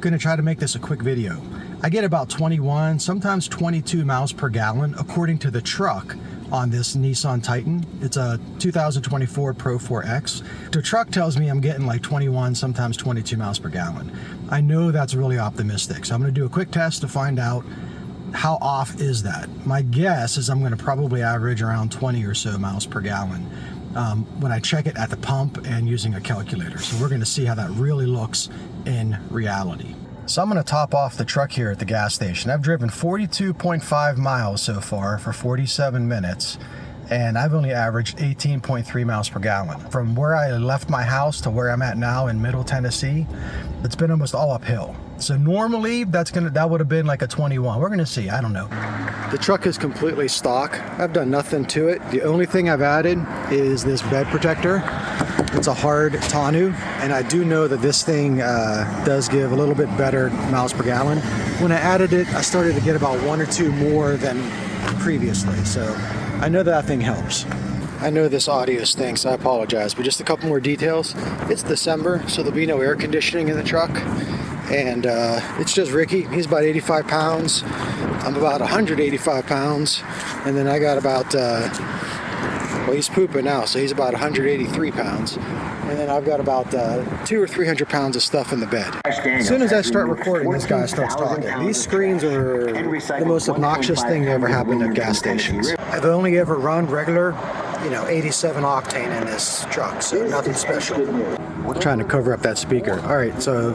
Gonna try to make this a quick video. I get about 21, sometimes 22 miles per gallon according to the truck on this Nissan Titan. It's a 2024 Pro4X. The truck tells me I'm getting like 21, sometimes 22 miles per gallon. I know that's really optimistic, so I'm gonna do a quick test to find out how off is that. My guess is I'm gonna probably average around 20 or so miles per gallon when I check it at the pump and using a calculator. So we're gonna see how that really looks in reality. So I'm gonna top off the truck here at the gas station. I've driven 42.5 miles so far for 47 minutes, and I've only averaged 18.3 miles per gallon. From where I left my house to where I'm at now in Middle Tennessee, it's been almost all uphill. So normally that would have been like a 21. We're gonna see, I don't know. The truck is completely stock. I've done nothing to it. The only thing I've added is this bed protector. It's a hard tonneau, and I do know that this thing does give a little bit better miles per gallon. When I added it, I started to get about 1 or 2 more than previously, so I know that thing helps. I know this audio stinks, I apologize, but just a couple more details. It's December, so there'll be no air conditioning in the truck, and it's just Ricky. He's about 85 pounds. I'm about 185 pounds, and then I got about well, he's pooping now, so he's about 183 pounds. And then I've got about 200 or 300 pounds of stuff in the bed. As soon as I start recording, this guy starts talking. These screens are the most obnoxious thing that ever happened at gas stations. I've only ever run regular, 87 octane in this truck, so nothing special. I'm trying to cover up that speaker. All right, so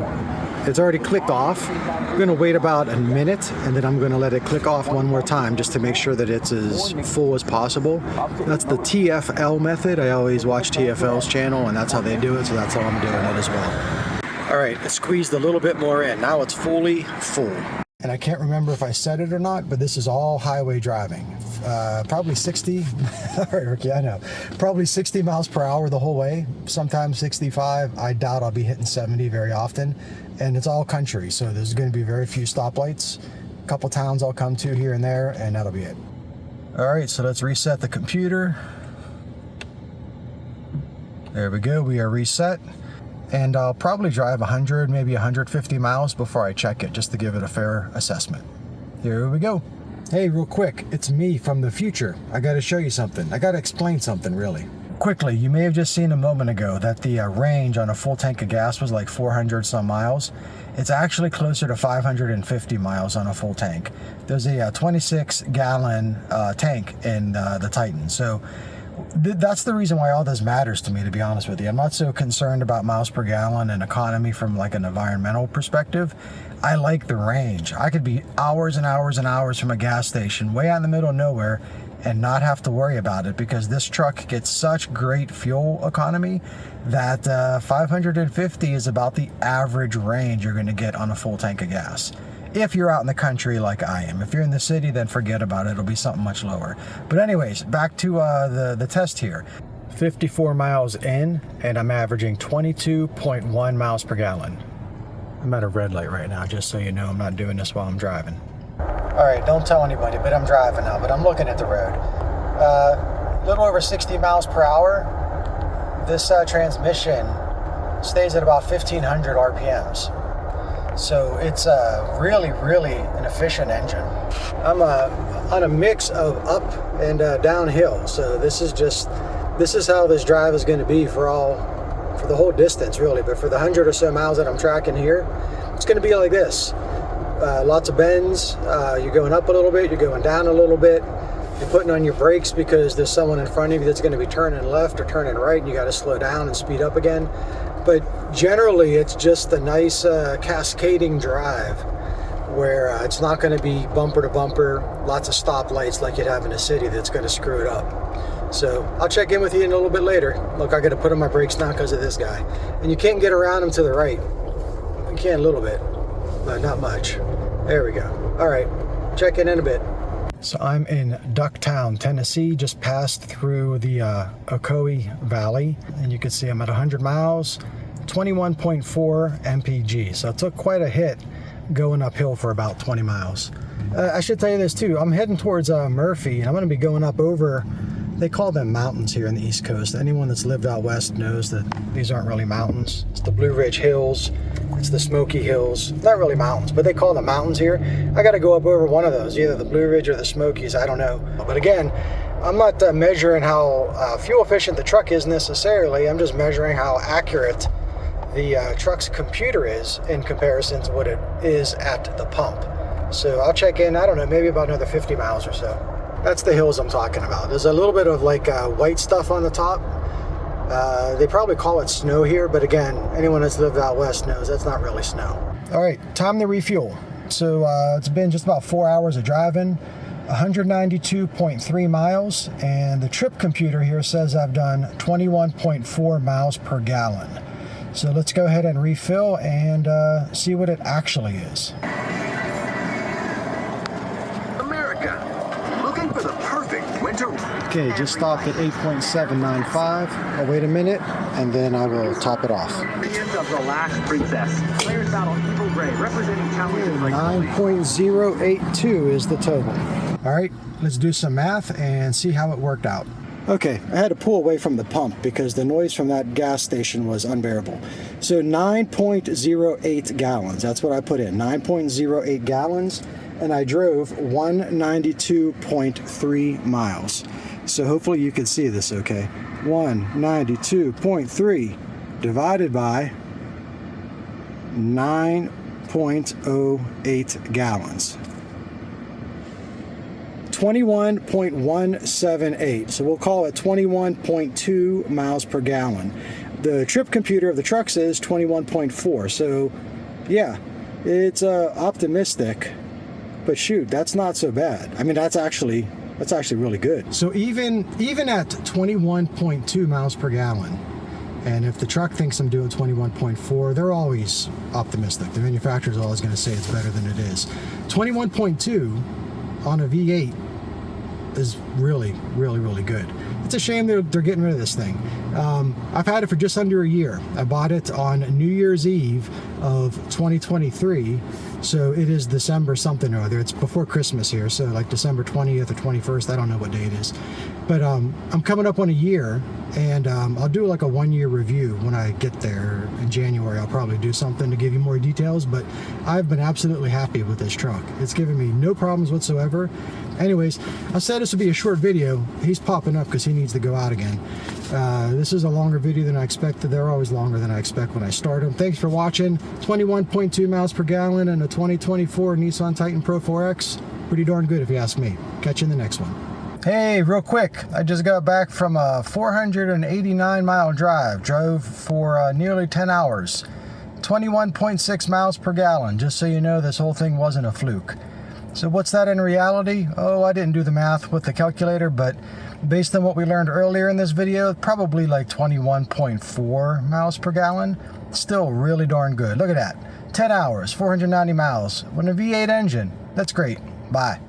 it's already clicked off. I'm gonna wait about a minute, and then I'm gonna let it click off one more time just to make sure that it's as full as possible. That's the TFL method. I always watch TFL's channel, and that's how they do it, so that's how I'm doing it as well. All right, it squeezed a little bit more in. Now it's fully full. And I can't remember if I said it or not, but this is all highway driving. Probably 60, all right, Ricky, I know. Probably 60 miles per hour the whole way, sometimes 65. I doubt I'll be hitting 70 very often. And it's all country, so there's gonna be very few stoplights. A couple towns I'll come to here and there, and that'll be it. All right, so let's reset the computer. There we go, we are reset. And I'll probably drive 100, maybe 150 miles before I check it, just to give it a fair assessment. Here we go. Hey, real quick, it's me from the future. I gotta show you something. I gotta explain something, really. Quickly, you may have just seen a moment ago that the range on a full tank of gas was like 400 some miles. It's actually closer to 550 miles on a full tank. There's a 26 gallon tank in the Titan. So that's the reason why all this matters to me, to be honest with you. I'm not so concerned about miles per gallon and economy from like an environmental perspective. I like the range. I could be hours and hours and hours from a gas station way out in the middle of nowhere and not have to worry about it, because this truck gets such great fuel economy that 550 is about the average range you're going to get on a full tank of gas. If you're out in the country like I am. If you're in the city, then forget about it. It'll be something much lower. But anyways, back to the test here. 54 miles in, and I'm averaging 22.1 miles per gallon. I'm at a red light right now, just so you know. I'm not doing this while I'm driving. All right, don't tell anybody, but I'm driving now, but I'm looking at the road. A little over 60 miles per hour. This transmission stays at about 1,500 RPMs. So it's really, really an efficient engine. I'm on a mix of up and downhill. So this is how this drive is going to be for the whole distance, really. But for the 100 or so miles that I'm tracking here, it's going to be like this. Lots of bends. You're going up a little bit, you're going down a little bit. You're putting on your brakes because there's someone in front of you that's going to be turning left or turning right, and you got to slow down and speed up again. But generally, it's just a nice cascading drive where it's not going to be bumper to bumper, lots of stoplights like you'd have in a city that's going to screw it up. So I'll check in with you in a little bit later. Look, I got to put on my brakes now because of this guy. And you can't get around him to the right. You can a little bit, but not much. There we go. All right, check in a bit. So I'm in Ducktown, Tennessee, just passed through the Ocoee Valley, and you can see I'm at 100 miles, 21.4 MPG. So it took quite a hit going uphill for about 20 miles. I should tell you this too, I'm heading towards Murphy, and I'm gonna be going up over They call them mountains here in the East Coast. Anyone that's lived out west knows that these aren't really mountains. It's the Blue Ridge Hills, it's the Smoky Hills. Not really mountains, but they call them mountains here. I got to go up over one of those, either the Blue Ridge or the Smokies, I don't know. But again, I'm not measuring how fuel efficient the truck is necessarily. I'm just measuring how accurate the truck's computer is in comparison to what it is at the pump. So I'll check in, I don't know, maybe about another 50 miles or so. That's the hills I'm talking about. There's a little bit of like white stuff on the top. They probably call it snow here, but again, anyone that's lived out west knows that's not really snow. All right, time to refuel. So it's been just about 4 hours of driving, 192.3 miles, and the trip computer here says I've done 21.4 miles per gallon. So let's go ahead and refill and see what it actually is. Looking for the perfect winter. Okay, just stopped at 8.795. I'll wait a minute and then I will top it off. The end of the last princess. Players battle Evil Gray, representing challenges like 9.082 is the total. All right, let's do some math and see how it worked out. Okay, I had to pull away from the pump because the noise from that gas station was unbearable. So 9.08 gallons, that's what I put in, 9.08 gallons, and I drove 192.3 miles. So hopefully you can see this okay. 192.3 divided by 9.08 gallons. 21.178, so we'll call it 21.2 miles per gallon. The trip computer of the truck says 21.4, so yeah, it's optimistic, but shoot, that's not so bad. I mean, that's actually really good. So even at 21.2 miles per gallon, and if the truck thinks I'm doing 21.4, they're always optimistic. The manufacturer's always going to say it's better than it is. 21.2 on a V8 is really, really, really good. It's a shame they're getting rid of this thing. I've had it for just under a year. I bought it on New Year's Eve of 2023, so it is December something or other. It's before Christmas here, so like December 20th or 21st, I don't know what day it is. But I'm coming up on a year, and I'll do like a 1-year review when I get there in January. I'll probably do something to give you more details, but I've been absolutely happy with this truck. It's given me no problems whatsoever. Anyways, I said this would be a short video. He's popping up because he needs to go out again. This is a longer video than I expected. They're always longer than I expect when I start them. Thanks for watching. 21.2 miles per gallon and a 2024 Nissan Titan Pro4X. Pretty darn good if you ask me. Catch you in the next one. Hey, real quick, I just got back from a 489 mile drive. Drove for nearly 10 hours. 21.6 miles per gallon. Just so you know, this whole thing wasn't a fluke. So what's that in reality? Oh, I didn't do the math with the calculator, but based on what we learned earlier in this video, probably like 21.4 miles per gallon. Still really darn good. Look at that. 10 hours, 490 miles. With a V8 engine. That's great. Bye.